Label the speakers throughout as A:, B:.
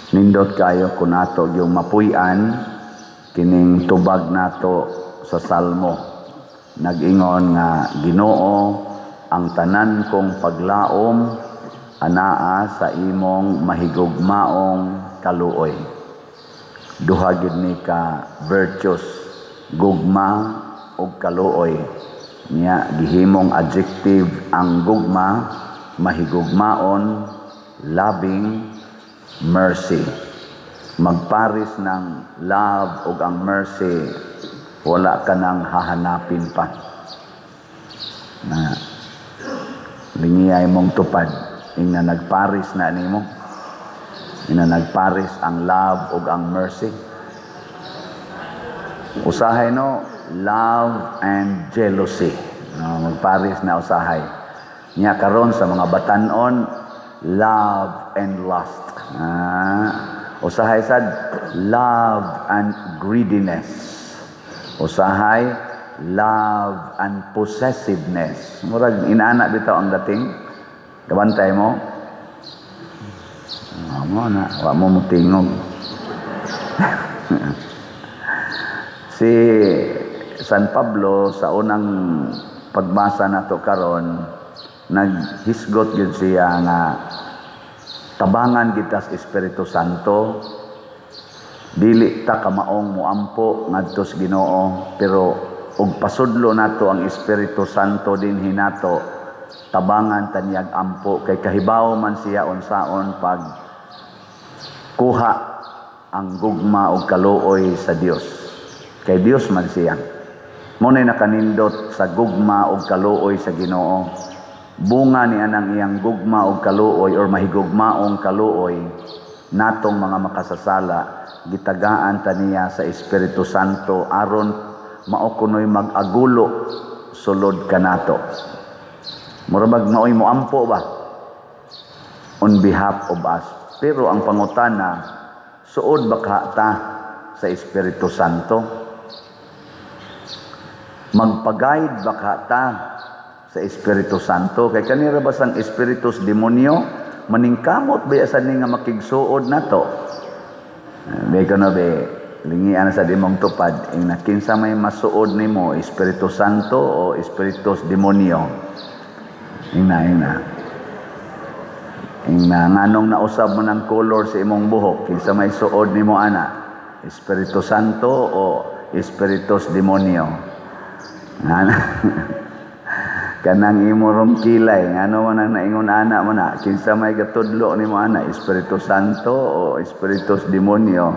A: Nindot kayo kung nato yung mapuy-an kining tubag nato sa Salmo. Nag-ingon nga Ginoo, ang tanan kong paglaom anaa sa imong mahigugmaong kaluoy. Duha gid ni ka virtues, gugma ug kaluoy. Nya gihimong adjective ang gugma, mahigugmaon, loving, mercy. Magparis ng love ug ang mercy, wala ka nang hahanapin pa. Na lingiyay mong tupad, ing na nagparis na nimo. Ing na nagparis ang love ug ang mercy. Usahay no, love and jealousy. No, magparis na usahay. Nya karon sa mga batan-on, love and lust. Usahay sad love and greediness. Usahay love and possessiveness. Murag inaana bitaw ang dating. Kabantay mo. Amo na, wa mo mutingog. Si San Pablo sa unang pagbasa nato karon, naghisgot yun siya nga tabangan kita sa Espiritu Santo, dili ta kamaong muampo ngadto sa Ginoo, pero ug pasudlo nato ang Espiritu Santo din hinato, tabangan taniyag ampo kay kahibaw man siya unsaon pag kuha ang gugma ug kaluoy sa Dios. Kay Dios man siya. Munay nakanindot sa gugma ug kaluoy sa Ginoo. Bunga ni anang iyang gugma ug kaluoy or mahigugmaong kaluoy natong mga makasasala, gitagaan ta niya sa Espiritu Santo aron mao kunoy mag-agulo sulod kanato. Murabag naoy mo ampo ba on behalf of us. Pero ang pangutana, suod ba ka ta sa Espiritu Santo? Magpag-guide ba ka ta sa Espiritu Santo? Kay kanira ba sang espiritus demonyo maningkamot ba sa ni nga makigsuod nato? Be kono be lingian sa dimong tupad ing nakinsa may masuod nimo, Espiritu Santo o espiritus demonyo. Ing na nganong nausab mo ng color sa imong buhok, kinsa may suod nimo ana, Espiritu Santo o espiritus demonyo? Kanang imo rom kilay ngano man ang naingon ana mo na, kinsa may gatudlo nimo ana, Espiritu Santo o espiritus demonyo?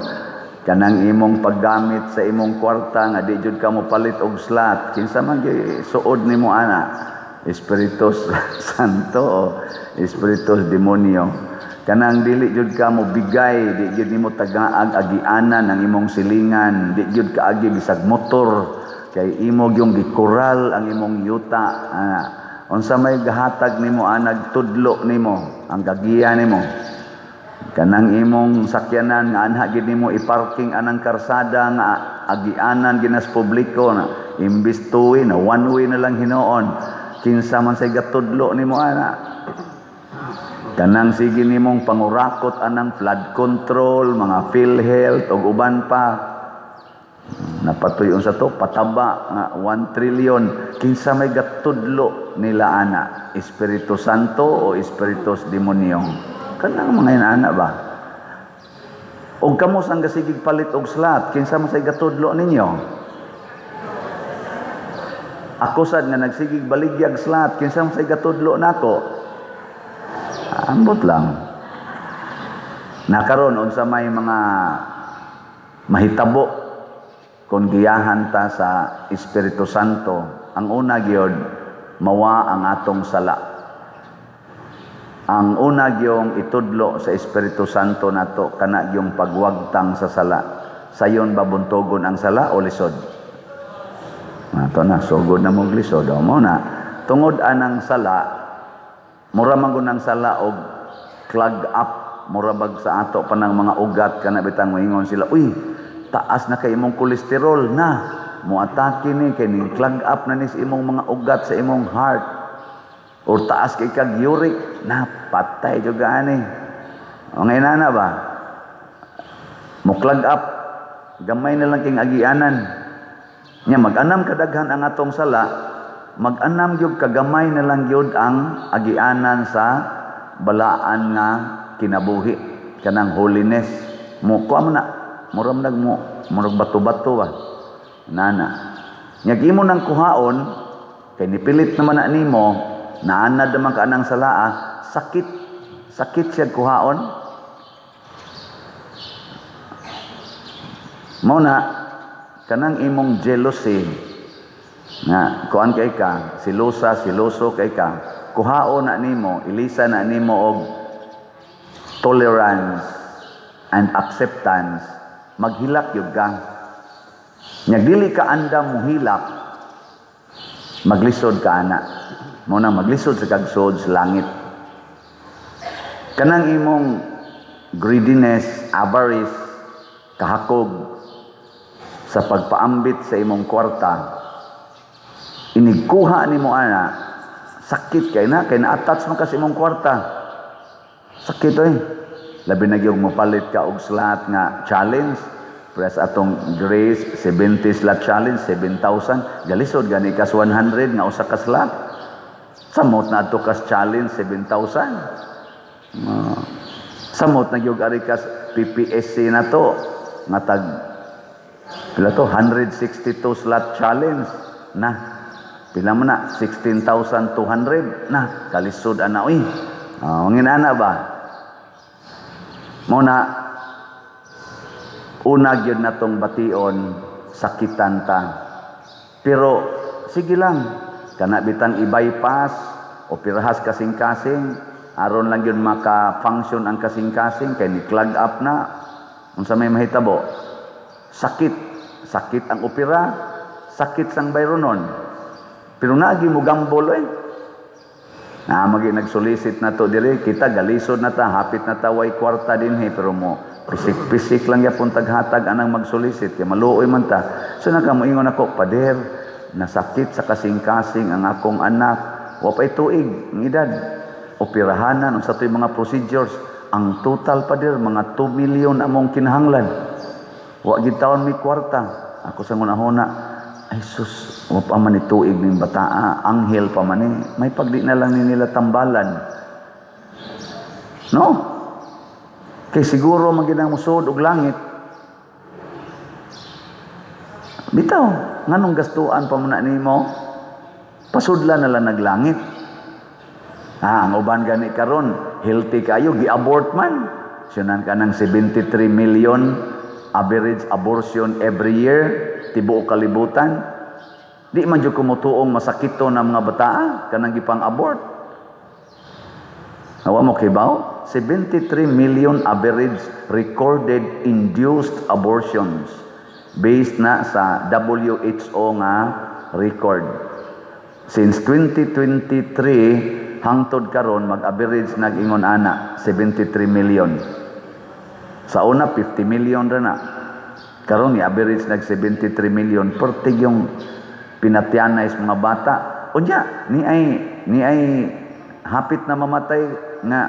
A: Kanang imong paggamit sa imong kwarta nga di jud ka mo palit og slot, kinsa man suod nimo ana, Espiritus Santo o espiritus demonyo? Kanang dili jud ka mo bigay, di jud nimo tagaag agianan ang imong silingan, di jud ka agi bisag motor kay imo yung gikural ang imong yuta. Unsa may gahatag nimo anag tudlo nimo ang gagiya nimo? Kanang imong sakyanan nga anha gid nimo iparking anang karsada nga agianan ginas publiko na imbis two-way na one way na lang hinuon, kinsa man say gatudlo nimo ana? Kanang sige nimong pangurakot anang flood control, mga PhilHealth ug uban pa. Napatuyon sa to pataba nga 1 trillion, kinsa may gatudlo nila ana, Espiritu Santo o espiritus demonyo? Kanang mga ana ba? Og kamo sang gasigig palit og slot, kinsa man say gatudlo ninyo? Ako sad nga nagsigig baligyag slot, kinsa man say gatudlo nako? Ambot lang. Nakaron unsa may mga mahitabo kung giyahan ta sa Espiritu Santo. Ang una gyud mawa ang atong sala. Ang una gyung itudlo sa Espiritu Santo nato kana gyung pagwagtang sa sala. Sayon ba buntogon ang sala o lisod? Nato na sugod na mong lisod mo na. Tungod anang sala, mura man gud ang sala og clog up, mura bag sa ato panang mga ugat kana bitang moingon sila, uy, taas na kay imong kolesterol na, muatake ni kay ni clog up na ni sa imong mga ugat sa imong heart, or taas kay kag uric na patay jud ani. O ngay na ba? Muklag up, gamay na lang king agianan. Nya mag-anam kadaghan ang atong sala, mag-anam gyud kagamay na lang gyud ang agianan sa balaan nga kinabuhi, kanang holiness. Mo kuha man na, murag murag bato-bato ba. Nana. Nya gimo nang kuhaon, kay nipilit naman na nimo, naanad naman ka anang salaa, sakit siya kuhaon. Mao na kanang imong jealousy nga kuan kay ka, siloso kay ka, kuhaon na nimo, ilisa na nimo og tolerance and acceptance, maghilak yun ka. Nya dili ka andam mohilak, maglisod ka ana. Mo na maglisod sa kagsod sa langit. Kanang imong greediness, avarice, kahakog sa pagpaambit sa imong kwarta, inigkuha nimo ana, sakit kay na-attach man ka sa imong kwarta. Sakit oy. Labi na gyud mopalit ka og slot nga challenge. Press atong Grace 70 slot challenge 7,000. Galisod gani kas 100 nga usa ka slot. Samot na ato kas challenge 7,000. Samot na gyud ari kas PPSC na to nga tag pila to 162 slot challenge na pila man na 16,200 na kalisod ana oy. Manginana ba? Mo na una gyud natong bation, sakitan ta. Pero sige lang, kana bitang i-bypass o pirahas kasing-kasing, aron lang yun maka-function ang kasing-kasing, kay ni-clog up na. Unsa may mahitabo? Sakit ang opera, sakit sang bayronon. Pero naagi mo gambol eh. Magi nagsolicit na to dire, kita galisod na ta, hapit na ta way kwarta din pero mo pisik-pisik lang yapon taghatag anang magsolicit kay maluoy man ta. So nakamoingon ako, pader, nasakit sa kasing-kasing ang akong anak. Wa pay tuig ng edad. Operahanan unsa toy mga procedures. Ang total pader mga 2 million among kinahanglan. Wa gid taon mi kwarta. Ako sa ngunahuna, ay sus, wa pa man ituig ning bataa, anghel pa man eh. May pagdi na lang ni nila tambalan. No? Kay siguro maginang musod og langit. Bitaw, nganong gastuan pa muna nimo? Pasudla na lang naglangit. Ang uban gani karon, healthy kayo, gi-abort man. Sunan ka ng 73 million average abortion every year, tibuok kalibutan. Di man jud kumutuong masakito ng mga bataa kanang gipang abort. Awa mo kibaw? 73 million average recorded induced abortions based na sa WHO nga record. Since 2023 hangtod karon mag-average nag-ingon ana 73 million. Sa una 50 million ra na. Karon i-average nag 73 million per yung pinatyanay sa mga bata. Unya ni ay hapit na mamatay nga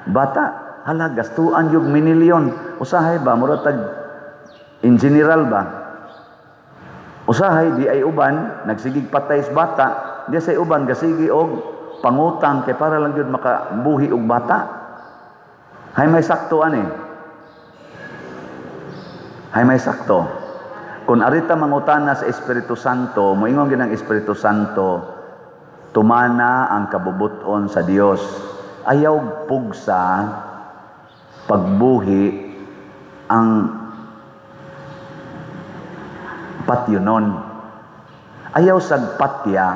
A: bata, hala gastuan yung minilyon. Usahay ba mura tag in general ba? Usahay di ay uban nagsigig patay sa bata, di say uban gasigi og pangutang kay para lang gyud makabuhi og bata. Hay may sakto ani. Hay may sakto. Kung arita mangutana sa Espiritu Santo, moingon gyud ang Espiritu Santo, tumana ang kabubuton sa Dios. Ayaw pugsa pagbuhi ang patyonon. Ayaw sagpatya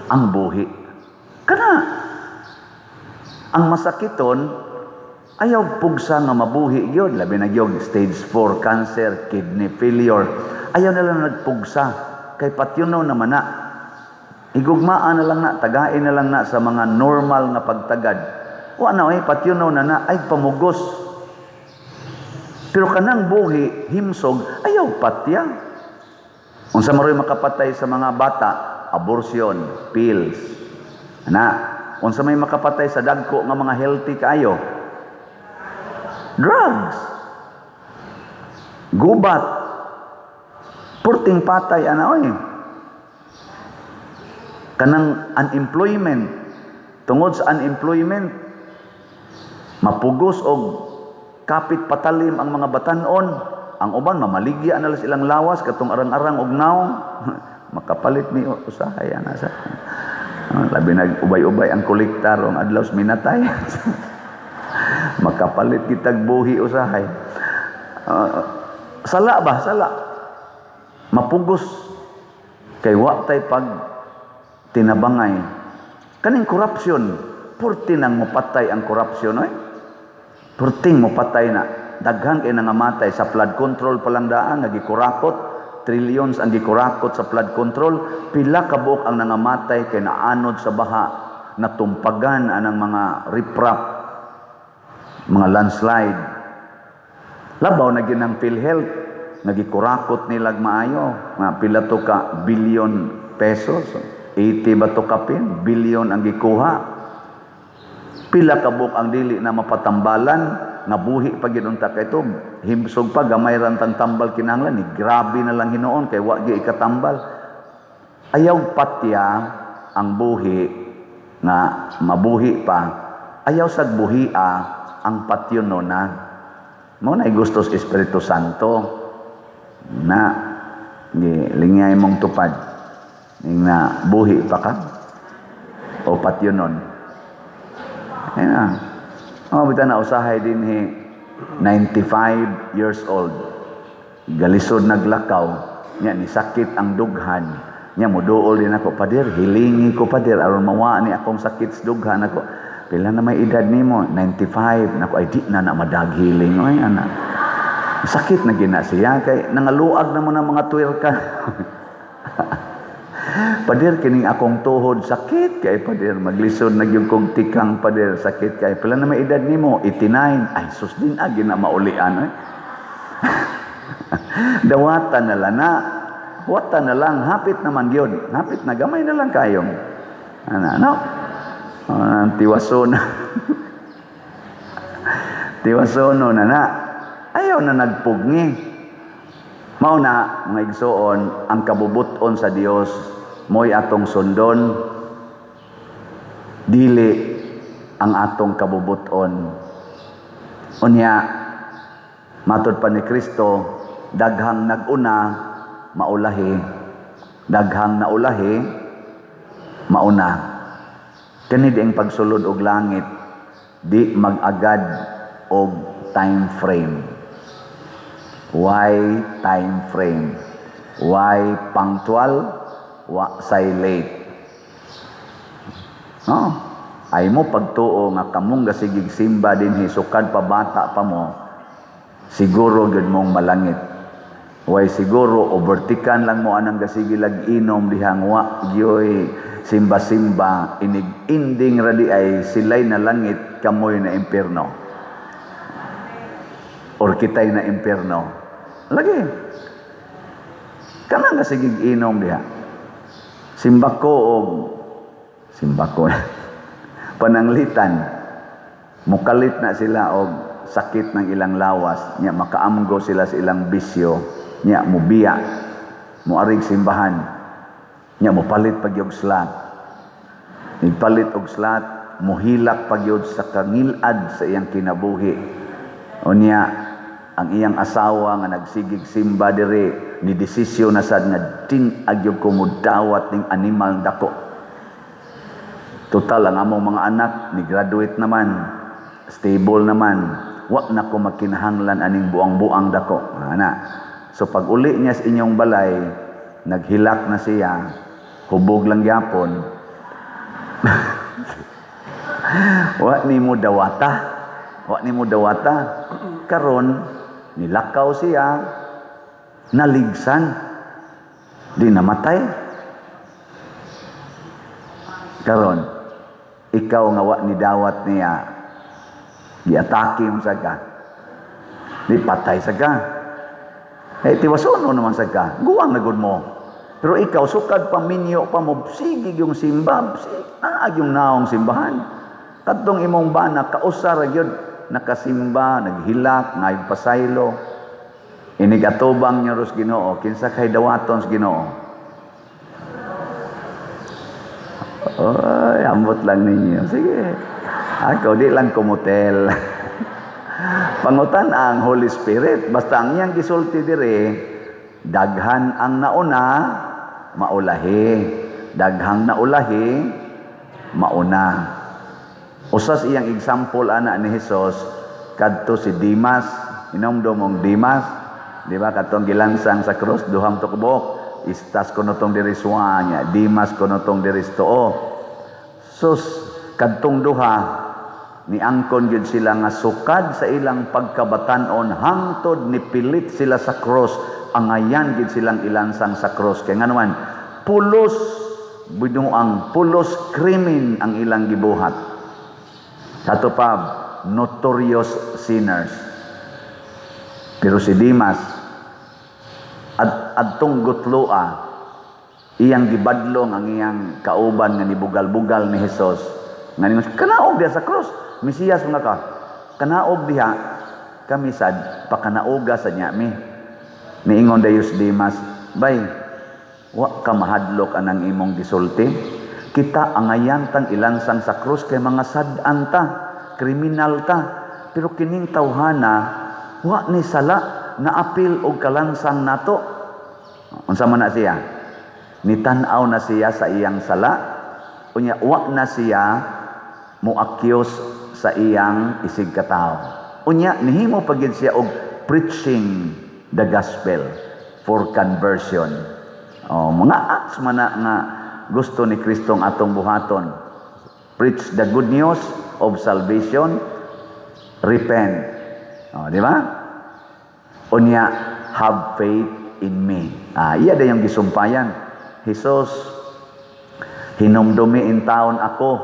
A: ang buhi. Kana ang masakiton, ayaw pugsa nga mabuhi gyud, labi na gyud stage 4 cancer, kidney failure. Ayaw na lang nagpugsa kay patyonon naman na. Igugmaan na lang na, tagain na lang na sa mga normal na pagtagad. O ano patyonaw na ay pamugos. Pero kanang buhi, himsog, ayaw patya. Unsa maroy makapatay sa mga bata, abortion, pills. Unsa may makapatay sa dagko nga mga healthy kaayo? Drugs. Gubat. Purting patay ana oy. Kanang unemployment. Tungod sa unemployment, mapugos og kapit patalim ang mga batanon. Ang uban mamaligya na silang lawas katong arang-arang og naong. Makapalit ni usahay ana sa. Labi nag ubay-ubay ang kolektar ang adlaw minatay. Makapalit kitag buhi usahay. Sala ba? Sala. Mapugos kay wa tay pag tinabangay. Kaning korupsyon, purti nang mopatay ang korupsyon, oy. Purting mopatay na. Daghan kay nangamatay sa flood control palang daan, nagikurakot, trillions ang gikurakot sa flood control, pila ka buok ang nangamatay kay naanod sa baha, natumpagan anang mga riprap, mga landslide. Labaw na ginang PhilHealth, nagikurakot nilag maayo, nga pila to ka billion pesos. 80 ba to kapin? Billion ang gikuha. Pila ka buok ang dili na mapatambalan, nga buhi pag ginunta kay ito. Himsog pa, gamay rantang tambal kinahanglan. Grabe na lang hinoon, kay wagi ikatambal. Ayaw patya ang buhi, nga mabuhi pa. Ayaw sad buhia ang patyon na. Mo na gusto sa Espiritu Santo na lingay mong tupad. Na buhi pa ka o patyonon. Ayun na. Bita na usahay din 95 years old. Galisod naglakaw. Nya ni sakit ang dughan. Nya moduol din ako, pader, hilingi ko pader aron mawa ni akong sakit sa dughan ako. Pila na may edad nimo? 95. Nako ay di na madaghiling oy ana. Sakit na gina siya kay nangaluag na mo ng mga tuwirka. Pader, kining akong tuhod sakit kay pader, maglisod na yung kong tikang pader, sakit kay pala na may edad nimo 89. Ay sus din agi na maulian eh. Dawatan na lang na wata na lang, hapit naman yun, hapit na gamay na lang kayong ano tiwaso na tiwasono na ayaw na nagpugni. Mao na mga igsoon, ang kabubuton sa Dios mo'y atong sundon, dili ang atong kabubuton. Unya, matod pa ni Kristo, daghang naguna, maulahi. Daghang naulahi, mauna. Kani di ang pagsulod og langit, di mag-agad og time frame. Why time frame? Why punctual? Wa say late. No? Ay mo pagtuo nga kamong gasigig simba din hisukad pa bata pa mo, siguro gud mong malangit. Why siguro overtikan lang mo anang gasigig lag inom dihang wa gyoy simba-simba inig ending radi ay silay na langit kamoy na impierno. Or kitay na impierno. Lagi. Kanang gasigig inom diha. Simbako pananglitan, mukalit na sila og sakit ng ilang lawas, nya makaamgo sila sa ilang bisyo, nya mubiya, muarig simbahan, nya mupalit pagyog slat, nigpalit og slat, muhilak pagyod sa kangilad sa iyang kinabuhi, o niya ang iyang asawa nga nagsigig simba dire ni desisyon na sad nga tin agyog ko mudawat ning animal dako. Total ang among mga anak ni graduate naman, stable naman, wa na ko makinahanglan aning buang-buang dako. Ana. So pag uli niya sa inyong balay, naghilak na siya, hubog lang gyapon. Wa ni mo dawata. Wa ni mo dawata. Karon nilakaw siya, naligsan, di namatay. Karon, ikaw nga wa ni dawat niya, giatake mo sa ka, di patay sa ka. Eh, tiwasono naman sa ka, guwang na gud mo. Pero ikaw, sukad paminyo pa mo, sigig yung simba, yung naong simbahan. Katong imong bana, kausar yun, nakasimba, naghilak, ngayong pasaylo. Inigatubang niyo ros Ginoo, kinsa kay dawaton sa Ginoo. Oy, ambot lang ninyo. Sige. Ako di lang kumutel. Pangutan ang Holy Spirit. Basta ang iyang gisulti dire, daghan ang nauna, maulahi. Daghang naulahi, mauna. Usas iyang example ana ni Hesus, kadto si Dimas, inomdomong Dimas, di ba katong gilansang sa krus duhang tukbok, istas kuno tong diri suanya, Dimas kuno tong diri stoo. Sus kadtong duha ni angkon gyud sila nga sukad sa ilang pagkabatan-on hangtod ni pilit sila sa krus, angayan gyud silang ilansang sa krus kay nganuman pulos binuang pulos krimen ang ilang gibuhat. Katupab, notorious sinners. Pero si Dimas, adtong gutloa, iyang gibadlong ang iyang kauban nga nibugal-bugal ni Hesus. Nga ningon, kanaog diha sa krus, Mesiyas mga ka, kanaog diha, kami sad, pakanaoga sa niya mi. Niingon dayos Dimas, bay, wa ka mahadlok anang imong gisulti. Kita angayan tang ilansang sa krus kay mga sad-an ta, kriminal ta. Pero kining tawhana, wa ni sala na apil og kalansang nato. Unsa man na siya? Nitan-aw na siya sa iyang sala. Unya wa na siya muakyos sa iyang isig katawo. Unya nihimo pagid siya og preaching the gospel for conversion. Mga acts man na nga gusto ni Kristong atong buhaton. Preach the good news of salvation, repent. Di ba? Unya, have faith in me. Iya da yung gisumpayan. Jesus, hinumdumi in taon ako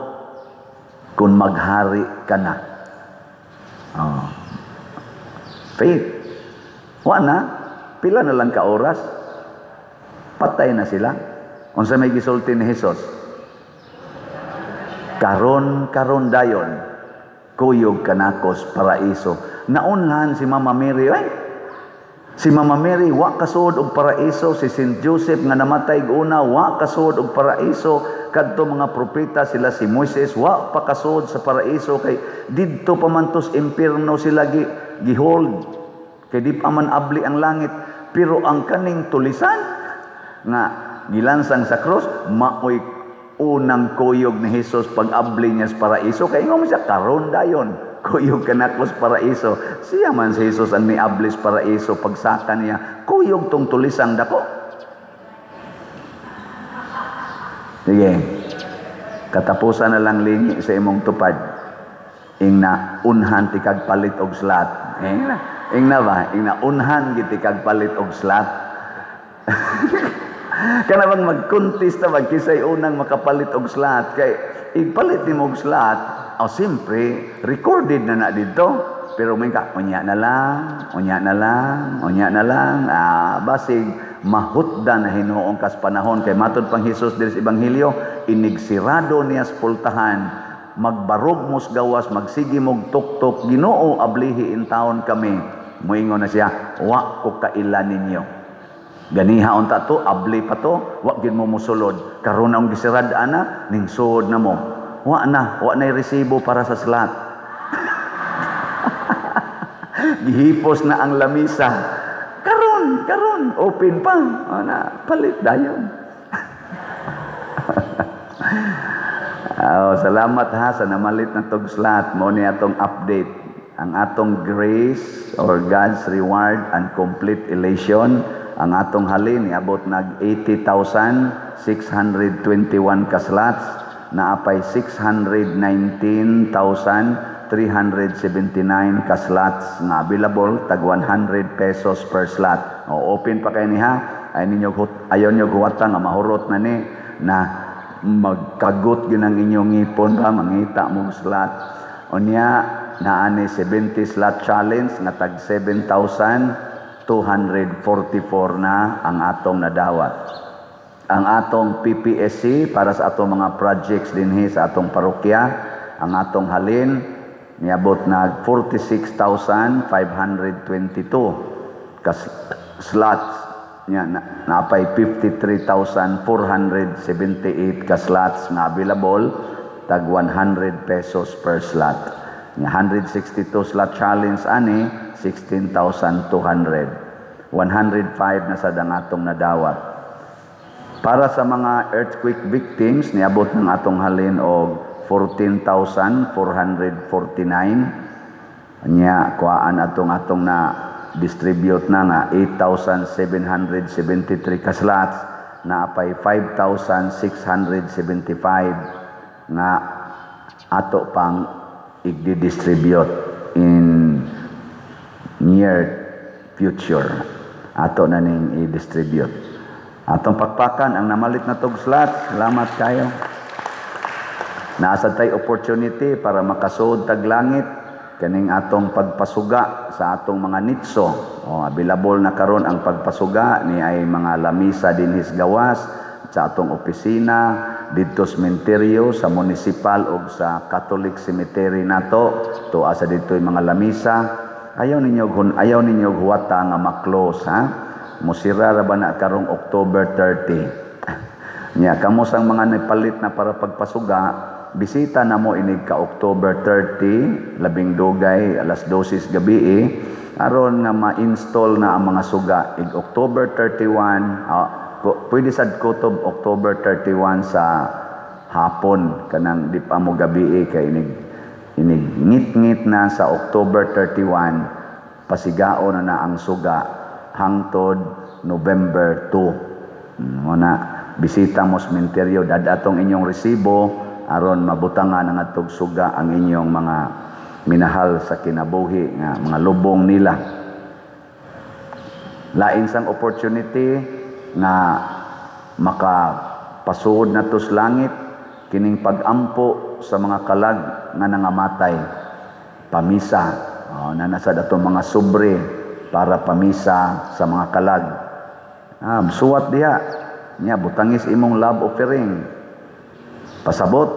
A: kung maghari ka na. Faith. Wa pila na lang ka oras. Patay na sila. Unsa may gisulti ni Jesus? Karon dayon, kuyog kanakos paraiso. Naunhan si Mama Mary, si Mama Mary, wa kasuod og paraiso. Si Saint Joseph nga namatay una, wa kasuod og paraiso. Kadto mga propeta sila si Moises, wa pa kasuod sa paraiso. Kay didto pamantos impierno sila gihold. Kay di pa man abli ang langit. Pero ang kaning tulisan, nga gilansang sa krus, maoy unang kuyog ni Jesus pag-abli niya sa paraiso. Kaya nga mo siya, karon dayon, kuyog kanakos paraiso. Siya man si Jesus ang niabli sa paraiso, pagsaka niya, kuyog tong tulisang dako. Sige, katapusan na lang lingi sa imong tupad. Ingna unhan ti kag palit og slat. Ingna ba? Ingna unhan gid ti kag palit og slat. Kana bang mag-contest na magkisay unang makapalit og slot kay ipalit ni og slot siyempre recorded na dito pero may unya na lang basig mahutdan na hinuong kas panahon kay matud pang Hesus diri sa ebanghelyo inigsirado niya sa pultahan magbarog mos gawas magsigi mog tuktok Ginoo ablihi in taon kami moingon na siya wa ko kailan ninyo. Ganiha unta to, abli pa to, wa gid mo musulod. Karon ang gisirad ana, ning suod na mo. Wa na resibo para sa slot. Gihipos na ang lamisa. Karon, open pa. Palit dayon. Salamat ha sa namalit na tog slot. Mo ni atong update. Ang atong grace or God's reward and complete elation. Ang atong halin niabot nag 80,621 ka slots na apay 619,379 ka slots nga available tag 100 pesos per slot. Open pa kay niha ay ninyo ayon nyo huwata nga mahurot na ni na magkagot gyud ang inyong ngipon ba mangita mo slot. Unya naani 70 slot challenge nga tag 7,244 na ang atong nadawat. Ang atong PPSC para sa atong mga projects dinhi sa atong parokya, ang atong halin niabot nag 46,522. kas slots nya napay 53,478 ka slots nga available, tag 100 pesos per slot. Nga 162 slot challenge ani 16,200. 105 na sa dangatong nadawat. Para sa mga earthquake victims, niabot ng atong halin og 14,449. Nya kuhaan atong na distribute na nga 8,773 ka slots, na apay 5,675 nga ato pang i-distribute in near future. Ato na ning i-distribute. Atong pakpakan ang namalit na tog slots. Salamat kayo. Naasa tay opportunity para makasuod tag langit kaning atong pagpasuga sa atong mga nitso. Available na karon ang pagpasuga ni ay mga lamisa dinhis gawas sa atong opisina didto sa sementeryo, sa municipal ug sa Catholic cemetery nato. Tuwa sa didto'y mga lamisa. Ayaw ninyo huwata nga ma-close, ha? Musira ra ba na karong October 30? Nya kamo sang mga nipalit na para pagpasuga, bisita na mo inig ka October 30, labing dugay, alas 12 gabi aron nga ma-install na ang mga suga. October 31, pwede sad kutob October 31 sa hapon, kanang di pa mo gabi kay inig ngit-ngit na sa October 31, pasigao na ang suga hangtod November 2. Muna, bisita mo sementeryo, dadatong inyong resibo aron mabutangan ang atog suga ang inyong mga minahal sa kinabuhi nga mga lubong nila. Lain sang opportunity nga makapasuod na tos langit kining pag-ampo sa mga kalag nga nangamatay, pamisa. Nanasad atong mga sobre para pamisa sa mga kalag. Suwat diha nya butangis imong love offering. Pasabot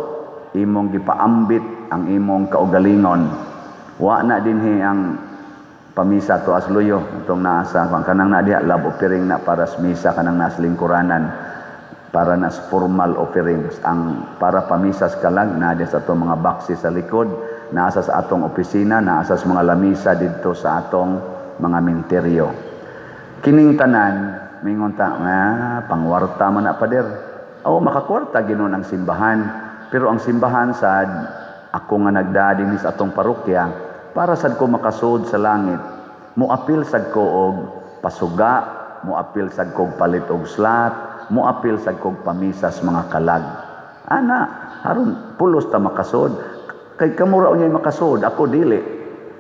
A: imong gipaambit ang imong kaugalingon. Wa na dinhi ang pamisa to asluyo itong naasa kanang na diha love offering na para sa misa kanang nas lingkuranan, para nas formal offerings. Ang para pamisas kalag na sa atong mga boxes sa likod, naasa sa atong opisina, naasa sa mga lamisa didto sa atong mga menteryo. Kining tanan mingon ta pangwarta man na pader. Makakwarta ginon ang simbahan, pero ang simbahan sad ako nga nagdadin sa atong parokya para sad ko makasud sa langit. Muapil sad ko og pasuga, muapil sad ko og palit og slot, muapil sad kog pamisas mga kalag. Aron pulos ta makasod. Kay kamura unyay makasod, ako dili.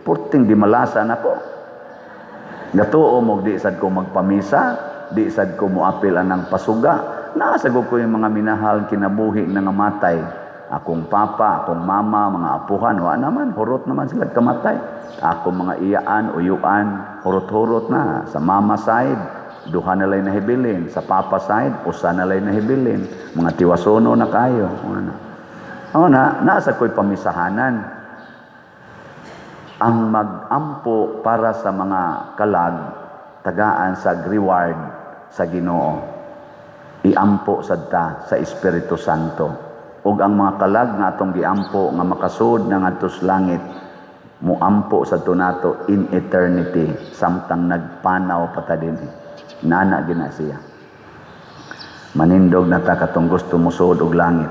A: Purting di malasan ako. Gatuo mo di sad ko magpamisa, di sad ko muapil anang pasuga. Naasagog ko yung mga minahal kinabuhi na ngamatay. Akong papa, akong mama, mga apuhan, wa naman, hurot naman sila kamatay. Akong mga iyaan, uyuan, hurot-hurot na. Sa mama side, duha na lay nahibilin. Sa papa side, usa na lay nahibilin. Mga tiwasono na kayo. Nasa ko'y pamisahanan. Ang mag-ampo para sa mga kalag, tagaan sa reward sa Ginoo. Iampo sadta sa Espiritu Santo. Ug ang mga kalag nga atong giampo nga makasud na ngadtos langit, muampo sa tunato in eternity, samtang nagpanaw pa ta dinhi. Nana gina siya. Manindog na ta katong gusto mo suod og langit.